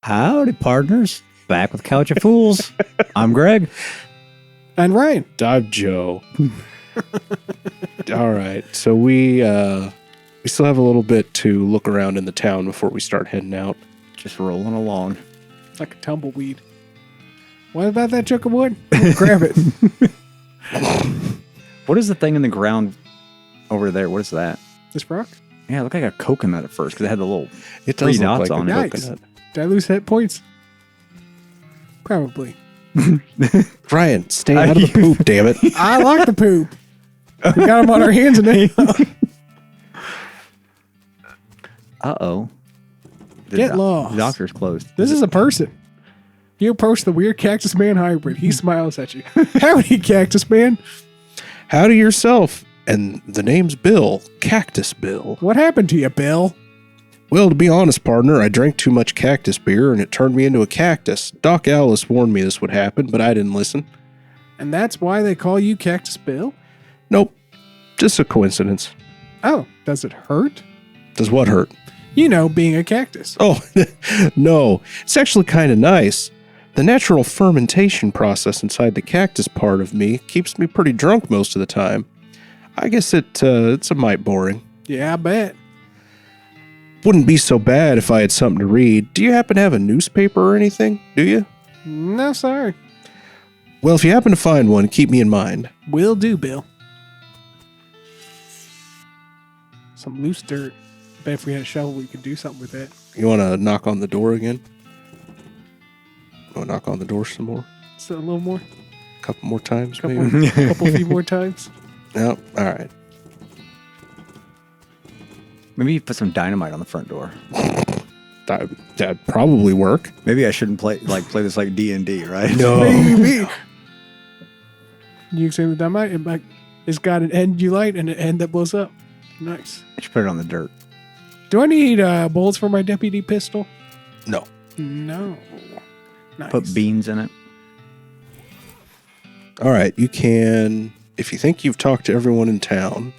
Howdy, partners. Back with Couch of Fools. I'm Greg. And Ryan. I'm Joe. All right. So we still have a little bit to look around in the town before we start heading out. Just rolling along. Like a tumbleweed. What about that chunk of wood? Grab it. What is the thing in the ground over there? What is that? This rock? Yeah, it looked like a coconut at first because it had the little It three does look dots like on a it. coconut. Did I lose hit points? Probably. Ryan, stay out of the poop, damn it. I like the poop. We got them on our hands and now. Uh-oh. Get lost. The doctor's closed. This is a person. You approach the weird Cactus Man hybrid. He smiles at you. Howdy, Cactus Man. Howdy yourself. And the name's Bill. Cactus Bill. What happened to you, Bill? Well, to be honest, partner, I drank too much cactus beer and it turned me into a cactus. Doc Alice warned me this would happen, but I didn't listen. And that's why they call you Cactus Bill? Nope. Just a coincidence. Oh, does it hurt? Does what hurt? You know, being a cactus. Oh, no. It's actually kind of nice. The natural fermentation process inside the cactus part of me keeps me pretty drunk most of the time. I guess it's a mite boring. Yeah, I bet. Wouldn't be so bad if I had something to read. Do you happen to have a newspaper or anything? Do you? No, sorry. Well, if you happen to find one, keep me in mind. Will do, Bill. Some loose dirt. Bet if we had a shovel, we could do something with that. You want to knock on the door again? Want to knock on the door some more? So a little more. A couple more times, maybe? Couple few more times. No? All right. Maybe you put some dynamite on the front door. That'd probably work. Maybe I shouldn't play this like D&D, right? No. Maybe. You examine the dynamite, it's got an end you light and an end that blows up. Nice. I should put it on the dirt. Do I need bullets for my deputy pistol? No. No. Nice. Put beans in it. All right. You can, if you think you've talked to everyone in town,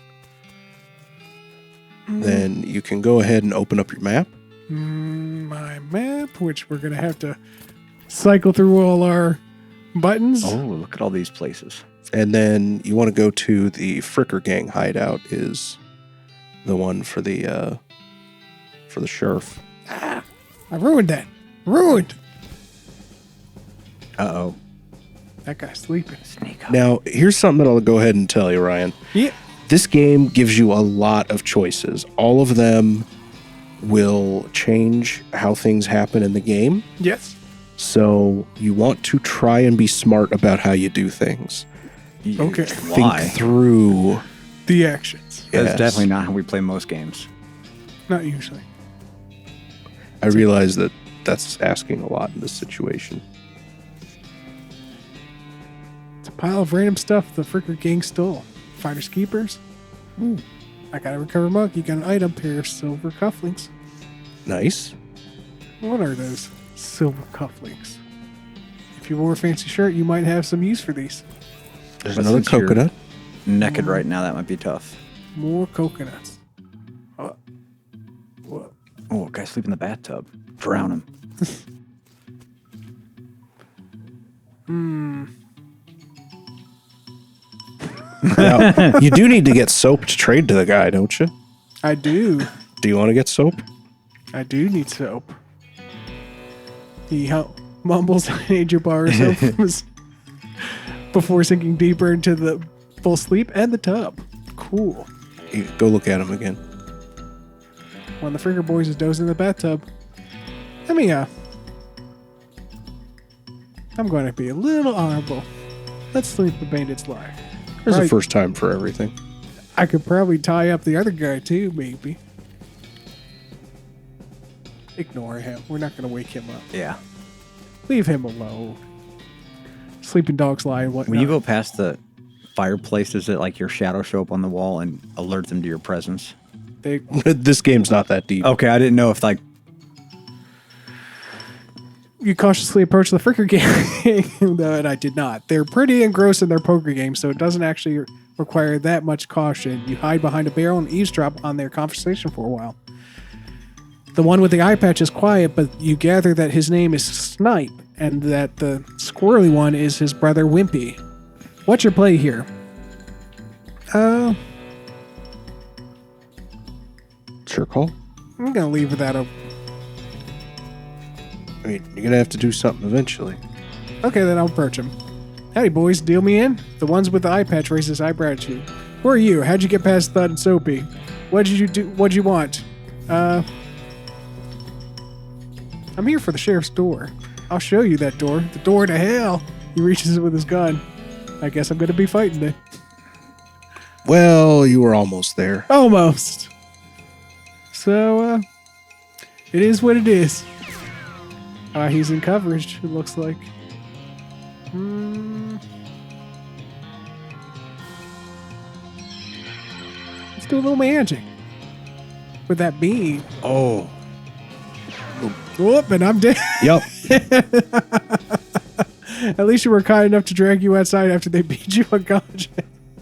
then you can go ahead and open up your map. My map, which we're going to have to cycle through all our buttons. Oh, look at all these places. And then you want to go to the Fricker Gang hideout is the one for the sheriff. I ruined that. Ruined. Uh-oh. That guy's sleeping. Sneak up. Now, here's something that I'll go ahead and tell you, Ryan. Yeah. This game gives you a lot of choices. All of them will change how things happen in the game. Yes. So you want to try and be smart about how you do things. Okay. Why? Think through. The actions. That's Yes. definitely not how we play most games. Not usually. I realize that that's asking a lot in this situation. It's a pile of random stuff the Fricker Gang stole. Finders keepers. Ooh. I got a recovered mug. You got an item, pair of silver cufflinks. Nice. What are those silver cufflinks? If you wore a fancy shirt, you might have some use for these. There's But another since you're coconut. Naked right now, that might be tough. More coconuts. What? Oh, a guy sleep in the bathtub. Drown him. Now, you do need to get soap to trade to the guy, don't you? I do. Do you want to get soap? I do need soap. He mumbles, I need your bar of soap before sinking deeper into the full sleep and the tub. Cool. You go look at him again. When the Fricker Boys is dozing in the bathtub, I'm going to be a little honorable. Let's sleep the bandit's life. There's a Right. first time for everything. I could probably tie up the other guy too, maybe. Ignore him. We're not going to wake him up. Yeah. Leave him alone. Sleeping dogs lie and whatnot. When you go past the fireplace, does it like your shadow show up on the wall and alert them to your presence? This game's not that deep. Okay, I didn't know if like... You cautiously approach the Fricker Gang, and I did not. They're pretty engrossed in their poker game, so it doesn't actually require that much caution. You hide behind a barrel and eavesdrop on their conversation for a while. The one with the eye patch is quiet, but you gather that his name is Snipe, and that the squirrely one is his brother Wimpy. What's your play here? Sure call. I'm gonna leave without a... I mean, you're gonna have to do something eventually. Okay, then I'll approach him. Howdy, boys. Deal me in? The ones with the eye patch raise his eyebrow at you. Who are you? How'd you get past Thud and Soapy? What did you do? What'd you want? I'm here for the sheriff's door. I'll show you that door. The door to hell. He reaches it with his gun. I guess I'm gonna be fighting it. Well, you were almost there. Almost. So, it is what it is. He's in coverage, it looks like. Let's do a little magic. With that beam. Oh. Whoop, and I'm dead. Yep. At least you were kind enough to drag you outside after they beat you unconscious.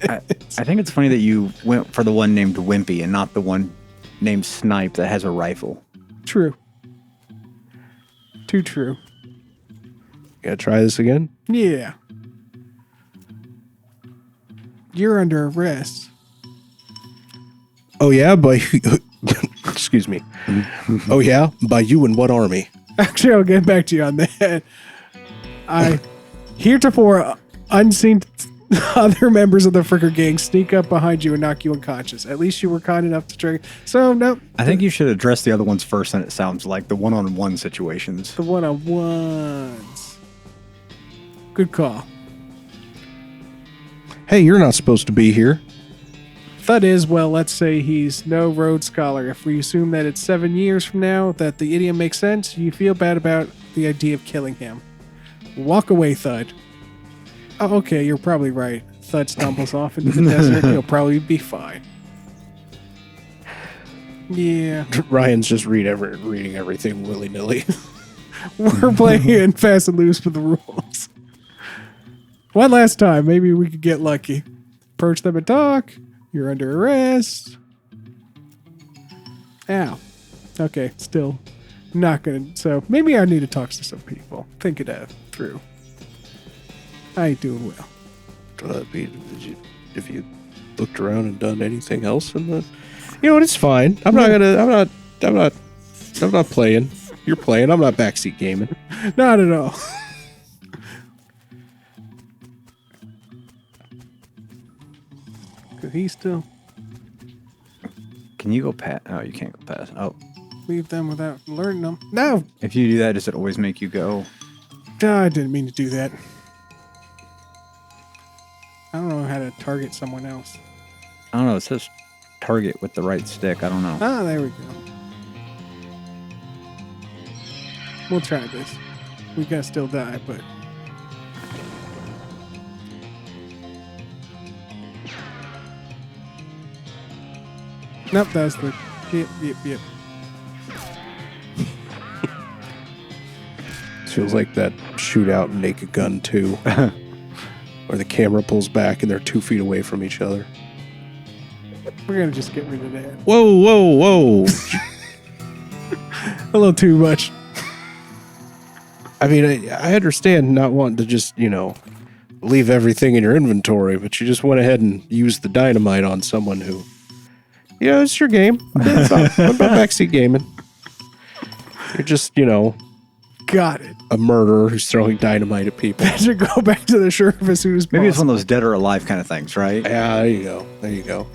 I think it's funny that you went for the one named Wimpy and not the one named Snipe that has a rifle. True. Too true. Gotta try this again? Yeah. You're under arrest. Oh, yeah? By... Excuse me. Oh, yeah? By you and what army? Actually, I'll get back to you on that. Heretofore unseen other members of the Fricker gang sneak up behind you and knock you unconscious. At least you were kind enough to trigger. So, no. I think you should address the other ones first, and it sounds like the one-on-one situations. The one-on-ones. Good call. Hey, you're not supposed to be here. Thud is, well, let's say he's no Rhodes Scholar. If we assume that it's 7 years from now, that the idiom makes sense, you feel bad about the idea of killing him. Walk away, Thud. Oh, okay, you're probably right. Thud stumbles off into the desert. He'll probably be fine. Yeah. Ryan's just reading everything willy-nilly. We're playing fast and loose with the rules. One last time. Maybe we could get lucky. Approach them and talk. You're under arrest. Ow. Okay, still not gonna... So, maybe I need to talk to some people. Think it out through. I ain't doing well. If you looked around and done anything else in the... You know what, it's fine. I'm not playing. You're playing. I'm not backseat gaming. Not at all. Could he still Can you go past? Oh, you can't go past. Oh, leave them without alerting them? No. if you do that, does it always make you go? No, I didn't mean to do that. I don't know how to target someone else. I don't know. It says target with the right stick. I don't know. Ah, there we go. We'll try this. We gotta still die, but... Nope, that's the... Yep. Feels like that shootout in Naked Gun 2. Where the camera pulls back and they're 2 feet away from each other. We're gonna just get rid of that. Whoa. A little too much. I mean, I understand not wanting to just, leave everything in your inventory, but you just went ahead and used the dynamite on someone who, it's your game. It's not about backseat gaming. You're just, Got it. a murderer who's throwing dynamite at people. I should go back to the sheriff as soon as Maybe it's possible. one of those dead or alive kind of things, right? Yeah, there you go.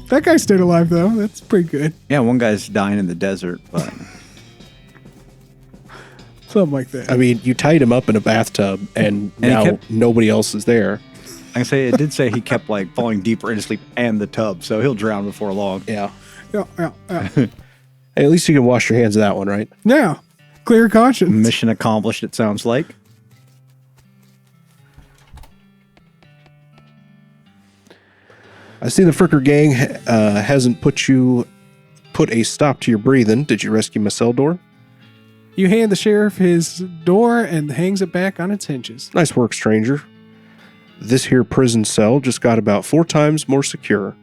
That guy stayed alive, though. That's pretty good. Yeah, one guy's dying in the desert, but Something like that. I mean, you tied him up in a bathtub, and he now kept- nobody else is there. I can say it did say he kept falling deeper into sleep and the tub, so he'll drown before long. Yeah. Yeah. Hey, at least you can wash your hands of that one, right? Now, clear conscience. Mission accomplished, it sounds like. I see the Fricker gang hasn't put a stop to your breathing. Did you rescue my cell door? You hand the sheriff his door and hangs it back on its hinges. Nice work, stranger. This here prison cell just got about 4 times more secure.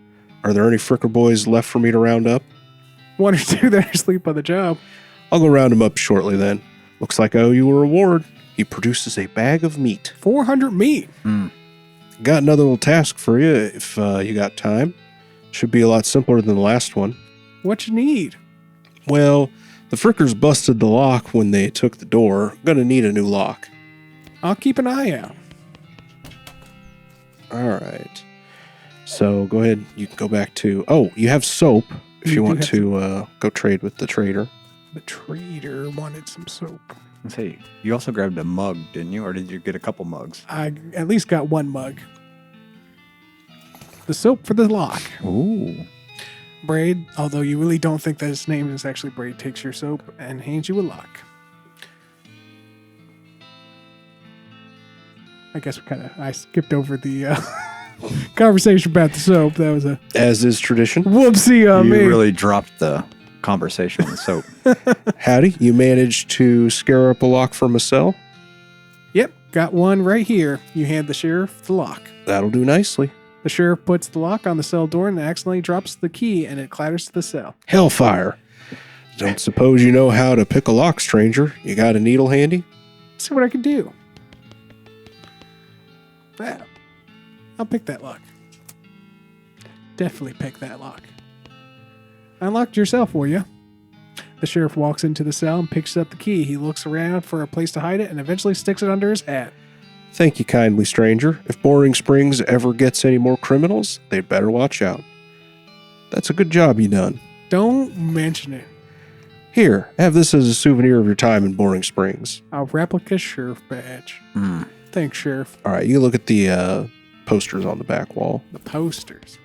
Are there any Fricker boys left for me to round up? one or two that are asleep on the job. I'll go round him up shortly then. Looks like I owe you a reward. He produces a bag of meat. 400 meat. Got another little task for you if you got time. Should be a lot simpler than the last one. What you need? Well, the frickers busted the lock when they took the door. Gonna need a new lock. I'll keep an eye out. All right. So go ahead. You can go back to... Oh, you have soap if You you do want have to go trade with the trader. The trader wanted some soap. Let's see. You also grabbed a mug, didn't you? Or did you get a couple mugs? I at least got one mug. The soap for the lock. Ooh. Braid, although you really don't think that his name is actually Braid, takes your soap and hands you a lock. I guess I skipped over the conversation about the soap. That was a As is tradition. whoopsie on You me. really dropped the conversation with soap. Howdy, you managed to scare up a lock from a cell? Yep, got one right here. You hand the sheriff the lock. That'll do nicely. The sheriff puts the lock on the cell door and accidentally drops the key and it clatters to the cell. Hellfire. Don't suppose you know how to pick a lock, stranger. You got a needle handy? See what I can do. Yeah, I'll pick that lock. Definitely pick that lock. I unlocked your cell for you. The sheriff walks into the cell and picks up the key. He looks around for a place to hide it and eventually sticks it under his hat. Thank you kindly, stranger. If Boring Springs ever gets any more criminals, they'd better watch out. That's a good job you done. Don't mention it. Here, have this as a souvenir of your time in Boring Springs. A replica sheriff badge. Thanks, Sheriff. All right, you look at the posters on the back wall. The posters.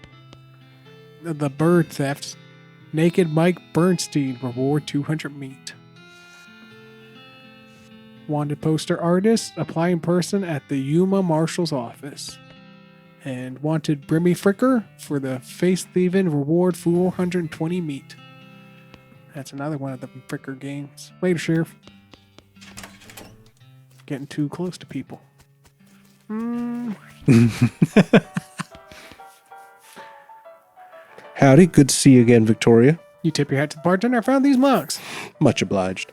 The bird thefts. Naked Mike Bernstein, reward 200 meat. Wanted poster artist, apply in person at the Yuma Marshal's office. And wanted Brimmy Fricker for the face thieving, reward 420 meat. That's another one of the Fricker games. Later, Sheriff. Getting too close to people. Howdy, good to see you again, Victoria. You tip your hat to the bartender. I found these mugs. Much obliged.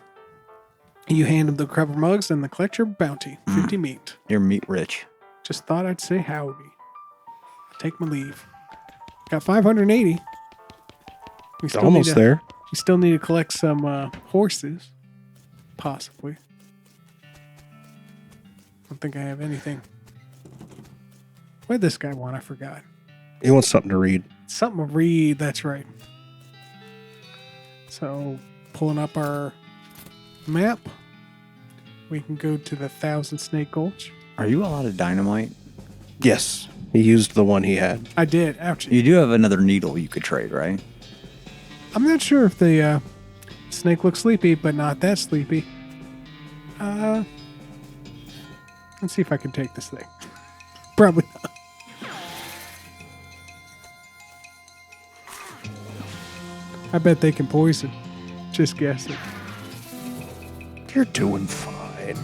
You hand him the cover mugs and the collect your bounty. 50 meat. You're meat rich. Just thought I'd say howdy. Take my leave. Got 580. We still Almost need to, there. We still need to collect some horses. Possibly. Don't think I have anything. What did this guy want? I forgot. He wants something to read. Something to read. That's right. So, pulling up our map. We can go to the Thousand Snake Gulch. Are you all out of dynamite? Yes, he used the one he had. I did. Ouch. You do have another needle you could trade, right? I'm not sure if the snake looks sleepy, but not that sleepy. Let's see if I can take this thing. Probably not. I bet they can poison. Just guessing. You're doing fine.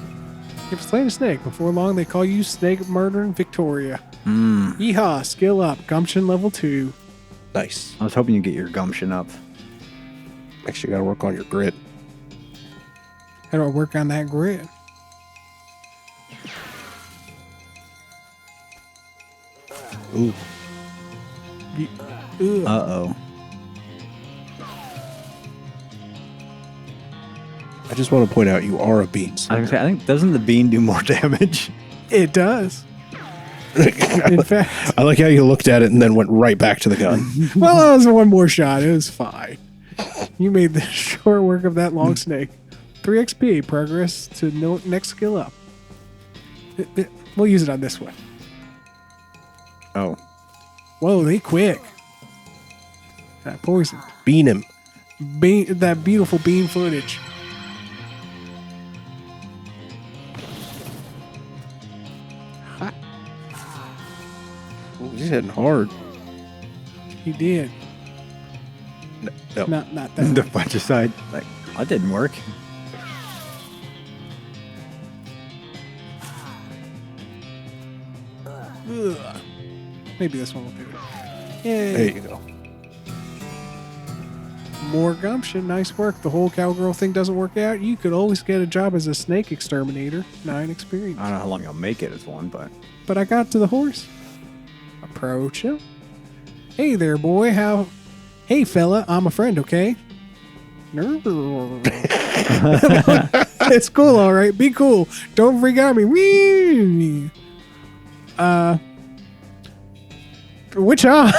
You've slain a snake. Before long, they call you Snake Murdering Victoria. Yeehaw, skill up. Gumption level 2. Nice. I was hoping you'd get your gumption up. Actually, got to work on your grit. How do I work on that grit? Ooh. Ugh. Uh-oh. I just want to point out you are a bean I was slayer. gonna say, I think, doesn't the bean do more damage? It does. In fact, I like how you looked at it and then went right back to the gun. well, that was one more shot. It was fine. You made the short work of that long snake. 3 XP, progress to next skill up. We'll use it on this one. Oh. Whoa, they quick. That poison. Bean him. That beautiful bean footage. Hot. Ooh, he's hitting hard. He did. No. Not that. The fungicide. Like, that didn't work. Ugh. Maybe this one will do it. Yay. There you go. More gumption. Nice work. The whole cowgirl thing doesn't work out. You could always get a job as a snake exterminator. 9 experience. I don't know how long I'll make it as one, but But I got to the horse. Approach him. Hey there, boy. Hey, fella. I'm a friend, okay? It's cool, all right. Be cool. Don't freak out me. Wee. Which eye?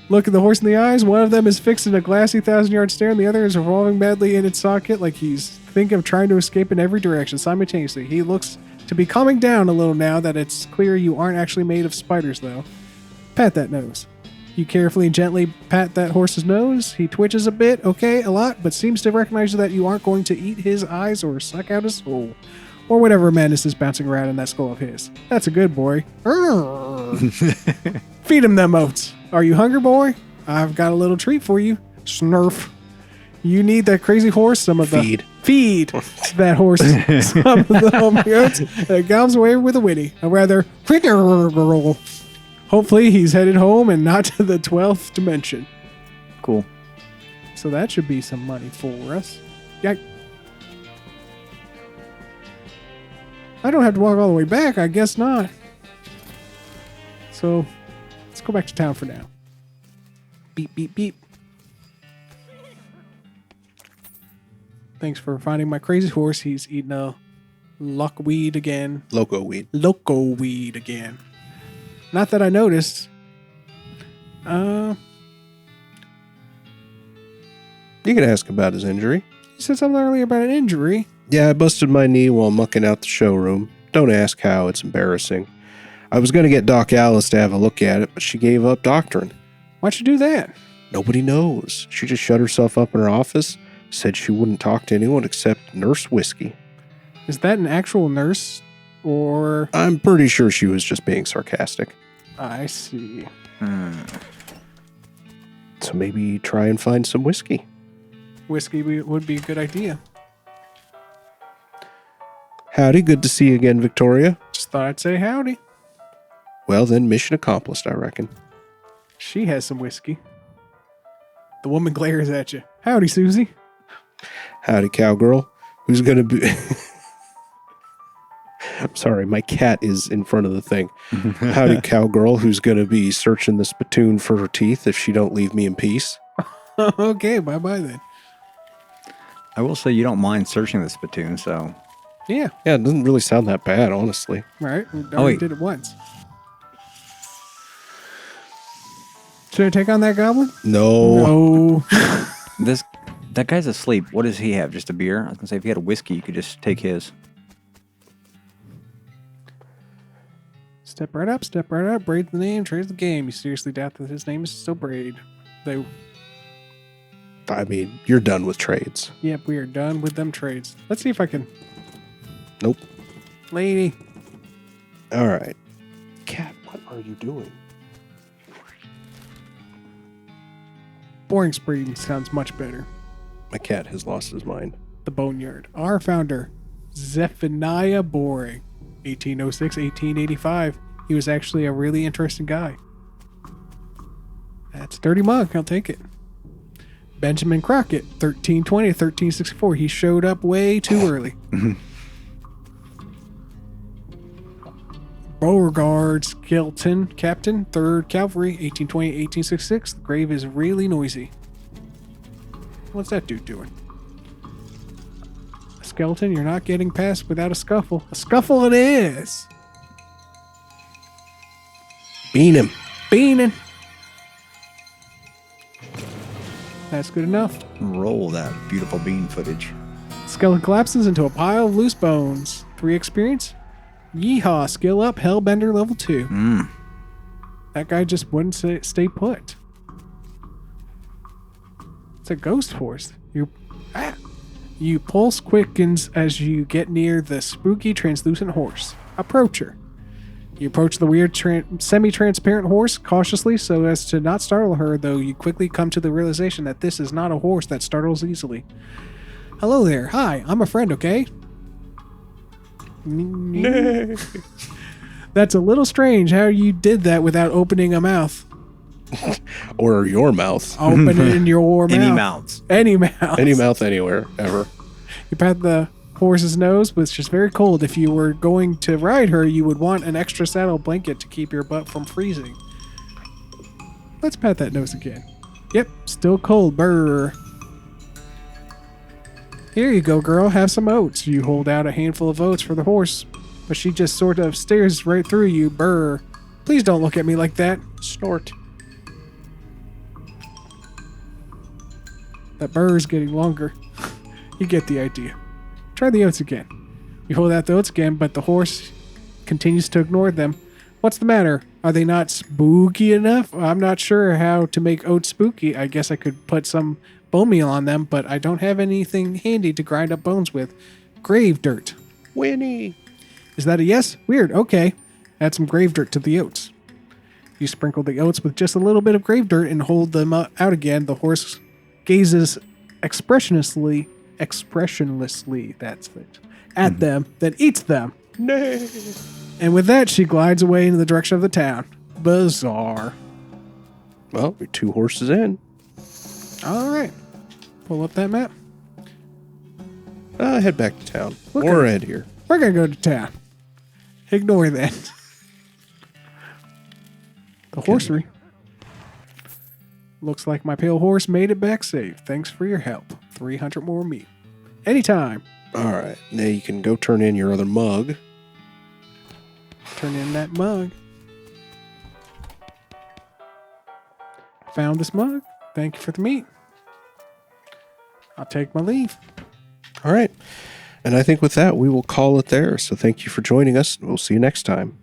Look at the horse in the eyes. One of them is fixed in a glassy 1,000-yard stare, and the other is revolving madly in its socket like he's thinking of trying to escape in every direction simultaneously. He looks to be calming down a little now that it's clear you aren't actually made of spiders, though. Pat that nose. You carefully and gently pat that horse's nose. He twitches a bit, okay, a lot, but seems to recognize that you aren't going to eat his eyes or suck out his soul. Or whatever madness is bouncing around in that skull of his. That's a good boy. Feed him them oats. Are you hungry, boy? I've got a little treat for you. Snurf. You need that crazy horse some of the... Feed that horse some of the homely oats that gobs away with a whinny. A rather... Hopefully he's headed home and not to the 12th dimension. cool. So that should be some money for us. Yeah. I don't have to walk all the way back. I guess not. So let's go back to town for now. Beep, beep, beep. Thanks for finding my crazy horse. He's eating a lockweed again. Loco weed. Loco weed again. Not that I noticed. You can ask about his injury. You said something earlier about an injury. Yeah, I busted my knee while mucking out the showroom. Don't ask how, it's embarrassing. I was going to get Doc Alice to have a look at it, but she gave up doctoring. Why'd you do that? Nobody knows. She just shut herself up in her office, said she wouldn't talk to anyone except Nurse Whiskey. Is that an actual nurse? Or... I'm pretty sure she was just being sarcastic. I see. So maybe try and find some whiskey. Whiskey would be a good idea. Howdy, good to see you again, Victoria. Just thought I'd say howdy. Well then, mission accomplished, I reckon. She has some whiskey. The woman glares at you. Howdy, Susie. Howdy, cowgirl. Who's gonna be... I'm sorry, my cat is in front of the thing. Howdy, cowgirl, who's gonna be searching the spittoon for her teeth if she don't leave me in peace. Okay, bye-bye then. I will say you don't mind searching the spittoon, so... Yeah. Yeah, it doesn't really sound that bad, honestly. Right. We Oh, wait. did it once. Should I take on that goblin? No. No. That guy's asleep. What does he have? Just a beer? I was gonna say if he had a whiskey, you could just take his. Step right up, braid the name, trade the game. You seriously doubt that his name is still Braid? I mean, you're done with trades. Yep, we are done with them trades. Let's see if I can... Nope. Lady. All right. Cat, what are you doing? Boring Breeding sounds much better. My cat has lost his mind. The Boneyard. Our founder, Zephaniah Boring, 1806, 1885. He was actually a really interesting guy. That's Dirty Monk. I'll take it. Benjamin Crockett, 1320 to 1364. He showed up way too early. Beauregard Skelton, Captain, 3rd Cavalry, 1820 to 1866. The grave is really noisy. What's that dude doing? A skeleton, you're not getting past without a scuffle. A scuffle it is! Bean him. Beanin'. That's good enough. Roll that beautiful bean footage. Skeleton collapses into a pile of loose bones. 3 experience. Yeehaw, skill up, Hellbender level 2. That guy just wouldn't stay put. It's a ghost horse. You pulse quickens as you get near the spooky translucent horse. Approach her. You approach the weird semi-transparent horse cautiously so as to not startle her, though you quickly come to the realization that this is not a horse that startles easily. Hello there. Hi, I'm a friend, okay? That's a little strange how you did that without opening a mouth. Or your mouth. Open it in your mouth. Any mouths. Any mouth. Any mouth anywhere, ever. You pat the horse's nose, which is very cold. If you were going to ride her, you would want an extra saddle blanket to keep your butt from freezing. Let's pat that nose again. Yep, still cold. Brr. Here you go, girl. Have some oats. You hold out a handful of oats for the horse, but she just sort of stares right through you. Brr. Please don't look at me like that. Snort. That burr is getting longer. You get the idea. Try the oats again. You hold out the oats again, but the horse continues to ignore them. What's the matter? Are they not spooky enough? I'm not sure how to make oats spooky. I guess I could put some bone meal on them, but I don't have anything handy to grind up bones with. Grave dirt. Winnie. Is that a yes? Weird. Okay. Add some grave dirt to the oats. You sprinkle the oats with just a little bit of grave dirt and hold them out again. The horse gazes expressionlessly, that's it, at them, then eats them. Nay. And with that, she glides away in the direction of the town. Bizarre. Well, we're 2 horses in. All right. Pull up that map. Head back to town. Okay. Or head here. We're going to go to town. Ignore that. The horsery. Looks like my pale horse made it back safe. Thanks for your help. 300 more meat. Anytime. All right. Now you can go turn in your other mug. Turn in that mug. Found this mug. Thank you for the meat. I'll take my leave. All right. And I think with that, we will call it there. So thank you for joining us. We'll see you next time.